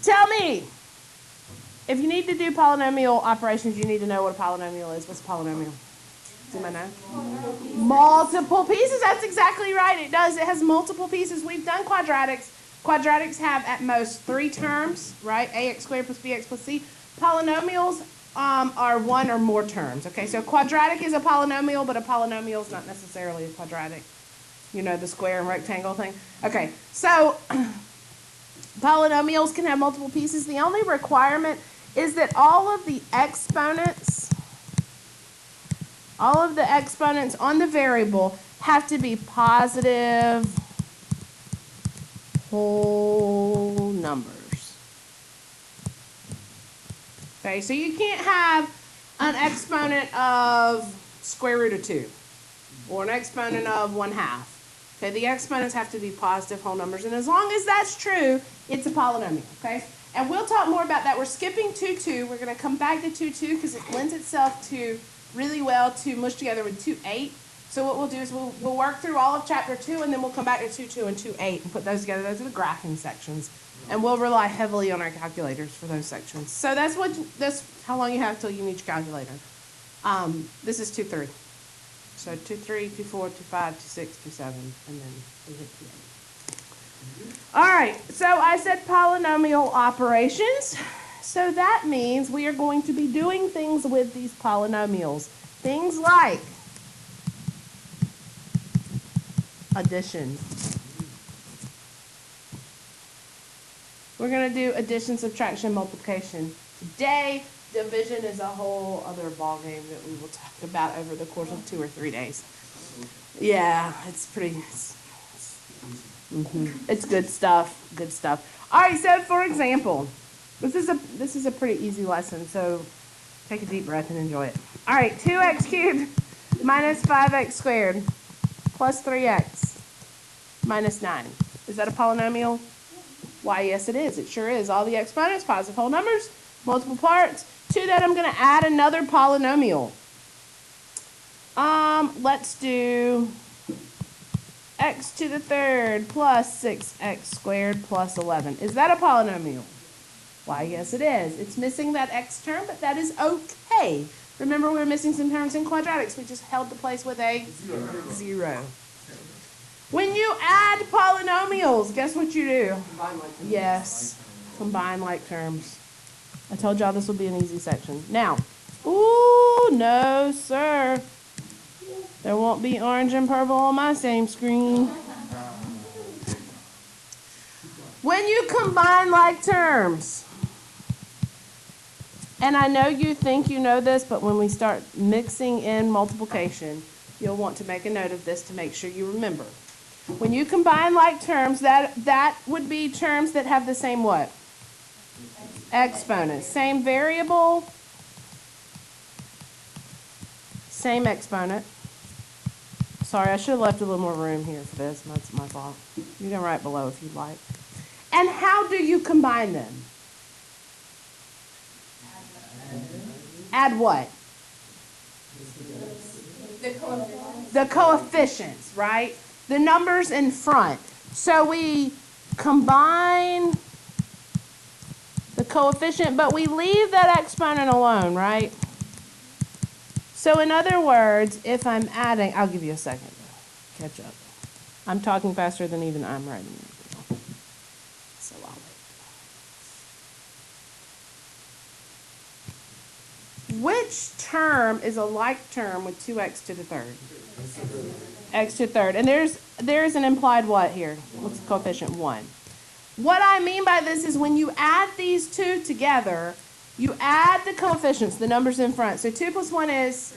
Tell me, if you need to do polynomial operations, you need to know what a polynomial is. What's a polynomial? Does anybody know? Multiple pieces. That's exactly right. It does. It has multiple pieces. We've done quadratics. Quadratics have at most 3 terms, right? Ax squared plus bx plus c. Polynomials are 1 or more terms. Okay, so quadratic is a polynomial, but a polynomial is not necessarily a quadratic. You know, the square and rectangle thing. Okay, so polynomials can have multiple pieces. The only requirement is that all of the exponents on the variable have to be positive whole numbers. Okay, so you can't have an exponent of square root of 2 or an exponent of 1/2. Okay, the exponents have to be positive whole numbers, and as long as that's true, it's a polynomial, okay? And we'll talk more about that. We're skipping 2, we're going to come back to 2, because it lends itself to really well to mush together with 2, So what we'll do is we'll work through all of chapter 2, and then we'll come back to 2 and 2, and put those together. Those are the graphing sections, and we'll rely heavily on our calculators for those sections. So that's how long you have till you need your calculator. This is 2, 3. So 2, 3, 2, 4, 2, 5, 2, 6, 2, 7, and then we hit 2, 8. All right, so I said polynomial operations. So that means we are going to be doing things with these polynomials. Things like addition. We're going to do addition, subtraction, multiplication. Today, division is a whole other ballgame that we will talk about over the course of 2 or 3 days. Yeah, it's pretty... It's good stuff. Good stuff. All right. So, for example, this is a pretty easy lesson. So, take a deep breath and enjoy it. All right. 2x cubed minus 5x squared plus 3x minus 9. Is that a polynomial? Why, yes, it is. It sure is. All the exponents, positive whole numbers, multiple parts. To that, I'm going to add another polynomial. Let's do x to the third plus 6x squared plus 11. Is that a polynomial? Why, yes, it is. It's missing that x term, but that is okay. Remember, we were missing some terms in quadratics. We just held the place with a 0. When you add polynomials, guess what you do? Combine like terms. Yes, combine like terms. I told y'all this will be an easy section. Now, ooh, no, sir. There won't be orange and purple on my same screen. When you combine like terms, and I know you think you know this, but when we start mixing in multiplication, you'll want to make a note of this to make sure you remember. When you combine like terms, that would be terms that have the same what? Exponents. Same variable, same exponent. Sorry, I should have left a little more room here for this. That's my fault. You can write below if you'd like. And how do you combine them? Add what? The coefficients, right? The numbers in front. So we combine the coefficient, but we leave that exponent alone, right? So in other words, if I'm adding, I'll give you a second to catch up. I'm talking faster than even I'm writing it. So I'll wait. Which term is a like term with 2x to the third? X to the third. And there's an implied what here? What's the coefficient? 1. What I mean by this is when you add these two together, you add the coefficients, the numbers in front. So 2 plus 1 is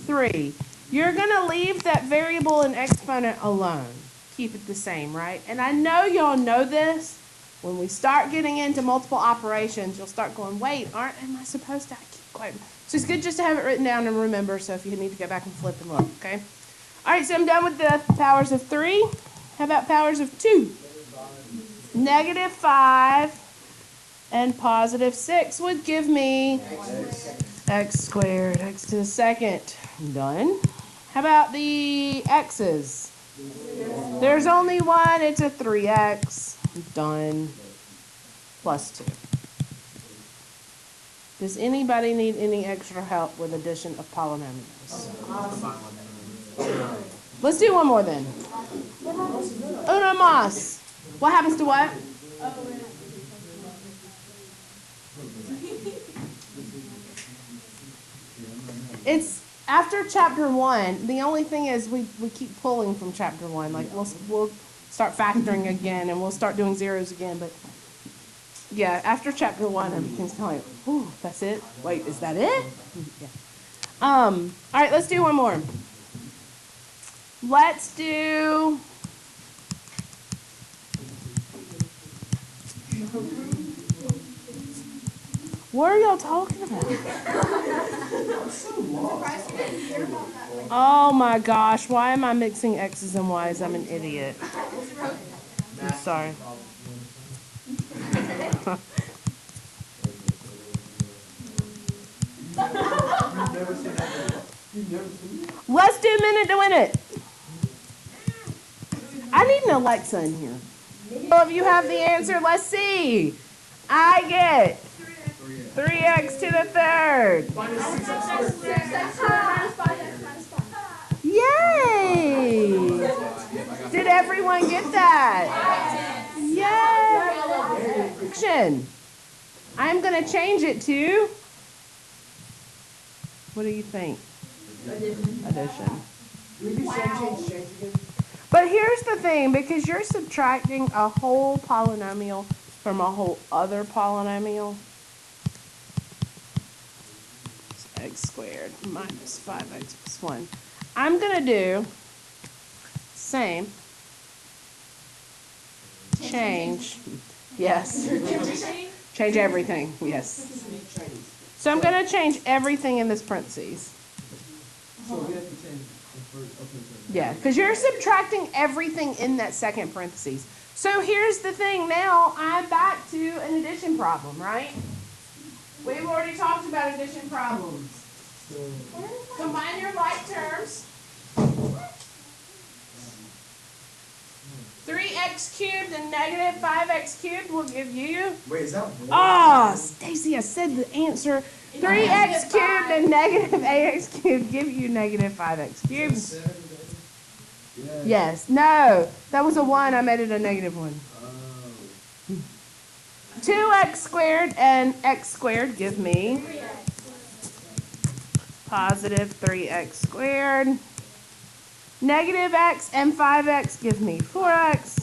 3. You're going to leave that variable and exponent alone. Keep it the same, right? And I know y'all know this. When we start getting into multiple operations, you'll start going, wait, am I supposed to? I keep quite. So it's good just to have it written down and remember, so if you need to go back and flip and look, okay? All right, so I'm done with the powers of 3. How about powers of 2? Negative 5 and positive 6 would give me x squared, x to the second. Done. How about the x's? There's only one. It's a 3x. Done. Plus 2. Does anybody need any extra help with addition of polynomials? Let's do one more then. Uno más. What happens to what? It's after chapter 1. The only thing is we keep pulling from chapter 1. Like we'll start factoring again and we'll start doing zeros again. But yeah, after chapter 1, everything's kind of like, whew, that's it. Wait, is that it? Yeah. All right, let's do one more. Let's do. What are y'all talking about? Oh my gosh, why am I mixing X's and Y's? I'm an idiot. I'm sorry. Let's do minute to win it. I need an Alexa in here. All of you have the answer. Let's see. I get 3x to the third. Yay! Did everyone get that? Yay! Action. I'm going to change it to, what do you think? Addition. But here's the thing, because you're subtracting a whole polynomial from a whole other polynomial, x squared minus 5x plus 1. I'm going to do same, change, yes, change everything, yes. So I'm going to change everything in this parentheses. Yeah, because you're subtracting everything in that second parentheses. So here's the thing now, I'm back to an addition problem, right? We've already talked about addition problems. Combine your like terms. 3x cubed and negative 5x cubed will give you... Wait, is that... Oh, Stacy, I said the answer. 3x cubed and negative ax cubed give you negative 5x cubed. Yes. No. That was a 1. I made it a negative 1. 2x squared and x squared give me positive 3x squared. Negative x and 5x give me 4x.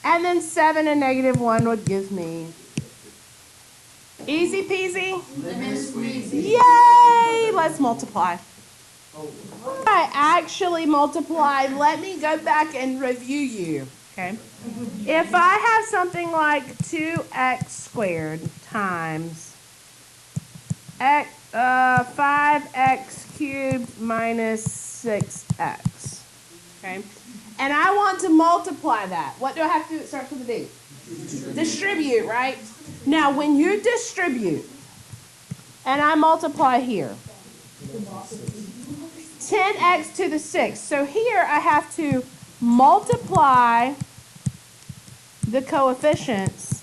And then 7 and negative 1 would give me easy peasy. Yay! Let's multiply. I actually multiplied. Let me go back and review you. Okay. If I have something like 2x squared times 5x cubed minus 6x. Okay. And I want to multiply that. What do I have to do? It starts with a D. Distribute, right? Now, when you distribute, and I multiply here, 10x to the 6th. So here I have to multiply the coefficients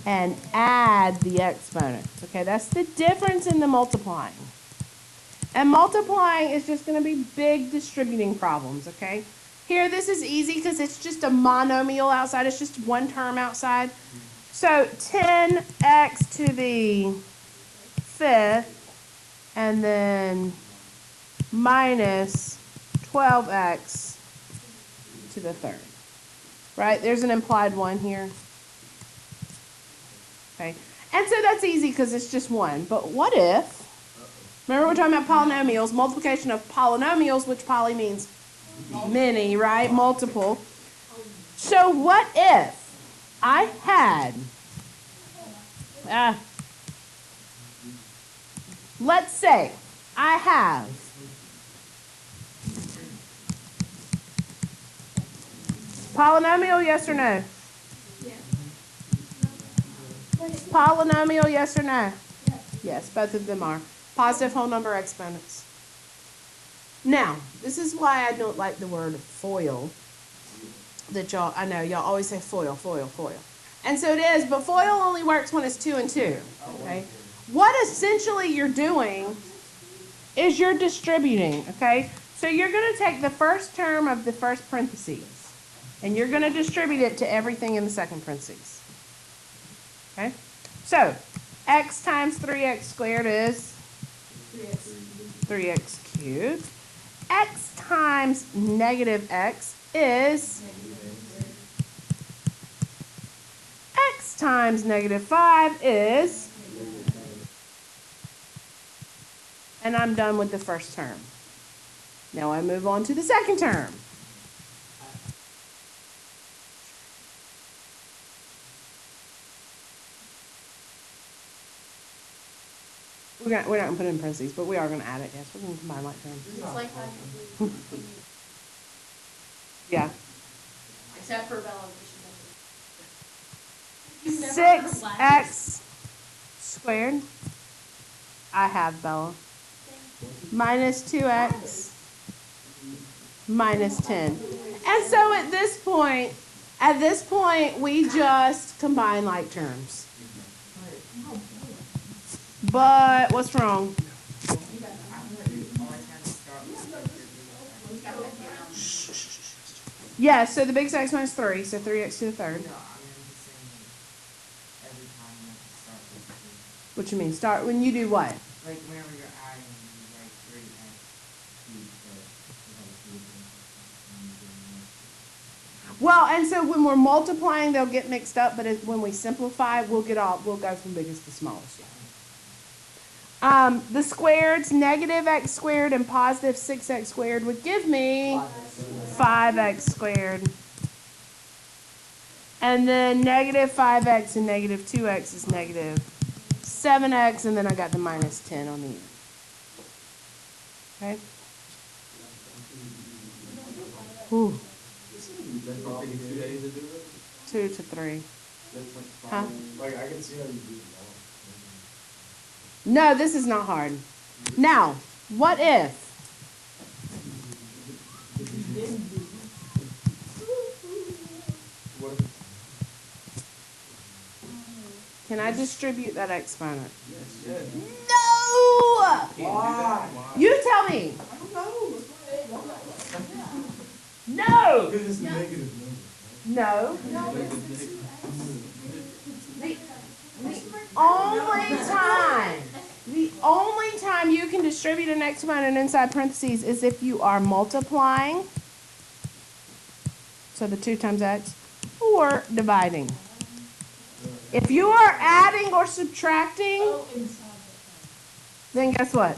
and add the exponents. Okay, that's the difference in the multiplying. And multiplying is just going to be big distributing problems, okay? Here, this is easy because it's just a monomial outside. It's just one term outside. So 10x to the 5th and then minus 12x to the 3rd. Right? There's an implied 1 here. Okay. And so that's easy because it's just 1. But what if, remember we're talking about polynomials, multiplication of polynomials, which poly means many, right? Multiple. So what if I had, let's say I have polynomial, yes or no? Polynomial, yes or no? Yes, both of them are. Positive whole number exponents. Now, this is why I don't like the word FOIL. That y'all, I know, y'all always say FOIL, FOIL, FOIL. And so it is, but FOIL only works when it's 2 and 2. Okay? What essentially you're doing is you're distributing, okay? So you're going to take the first term of the first parentheses, and you're going to distribute it to everything in the second parentheses. Okay? So, x times 3x squared is 3x cubed. X times negative x is x times negative 5 is, and I'm done with the first term. Now I move on to the second term. We're not going to put it in parentheses, but we are going to add it, yes. We're going to combine like terms. It's like that. Yeah. Except for Bella. 6x squared. I have Bella. Minus 2x minus 10. And so at this point, we just combine like terms. But what's wrong? Yeah, so the biggest x minus 3, so 3x to the third. What you mean? Start when you do what? Like whenever you're adding, you write 3x cubed. Well, and so when we're multiplying, they'll get mixed up. But when we simplify, we'll go from biggest to smallest. The squareds, negative x squared and positive 6x squared would give me 5x squared. And then negative 5x and negative 2x is negative 7x, and then I got the minus 10 on the end. Okay? Whew. 2 to 3. Huh? Like, I can see how you do it. No, this is not hard. Now, what if? Can I distribute that exponent? Yes. No! Why? You tell me. I don't know. No! Because it's negative number. No. The only time you can distribute an exponent inside parentheses is if you are multiplying, so the 2 times x, or dividing. If you are adding or subtracting, then guess what?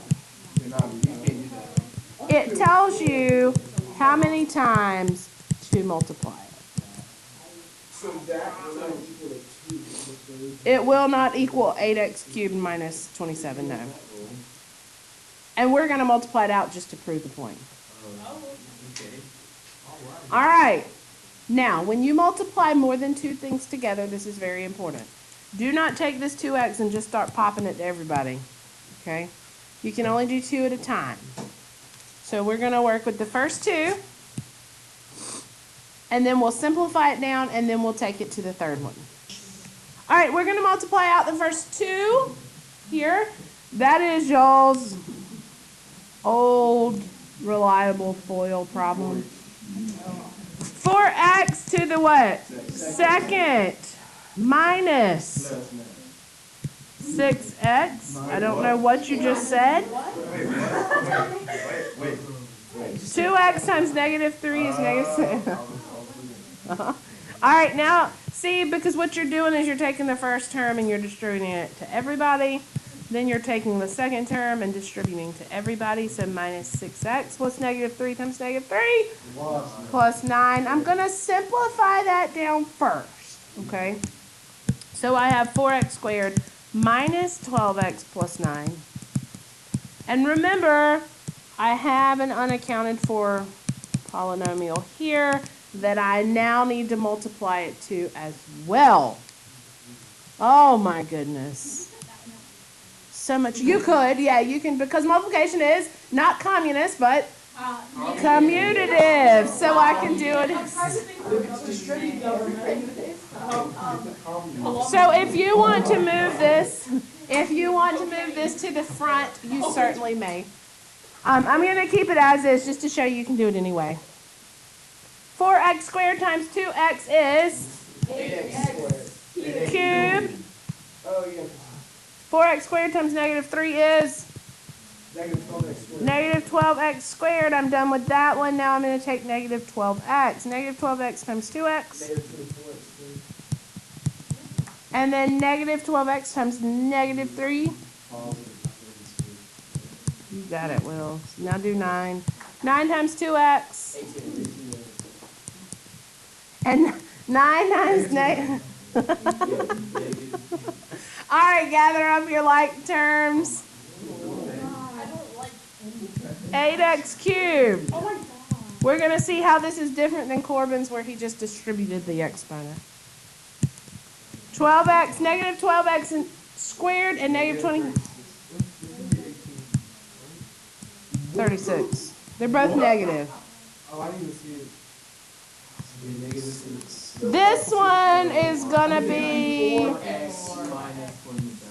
It tells you how many times to multiply it. So that will not equal to 2. It will not equal 8x cubed minus 27, no. And we're going to multiply it out just to prove the point. All right. Now, when you multiply more than 2 things together, this is very important. Do not take this 2x and just start popping it to everybody. Okay? You can only do 2 at a time. So we're going to work with the first 2. And then we'll simplify it down, and then we'll take it to the third one. All right, we're going to multiply out the first 2 here. That is y'all's old, reliable FOIL problem. 4x to the what? Second minus 6x. I don't know what you just said. 2x times negative 3 is negative 6. All right, now, see, because what you're doing is you're taking the first term and you're distributing it to everybody. Then you're taking the second term and distributing to everybody. So minus 6x plus negative 3 times negative 3 plus 9. I'm going to simplify that down first, okay? So I have 4x squared minus 12x plus 9. And remember, I have an unaccounted for polynomial here that I now need to multiply it to as well. Oh my goodness. So much. You could, yeah, you can, because multiplication is not communist, but Commutative, so I can do it. It's distributed So if you want to move this, to the front, you certainly may. I'm going to keep it as is just to show you can do it anyway. 4x squared times 2x is 8x squared. cubed. Oh, yeah. 4x squared times negative 3 is Negative 12x squared. negative 12x squared. I'm done with that one. Now I'm going to take negative 12x. Negative 12x times 2x. Negative 24x squared. And then negative 12x times negative 3. You got it, Will. Now do 9. 9 times 2x. 18. And 9 times negative. All right, gather up your like terms. 8x cubed. We're going to see how this is different than Corbin's where he just distributed the exponent. 12x, negative 12x squared and negative 20. 36. They're both negative. Oh, I didn't even see it. This one is going to be 4x minus 27.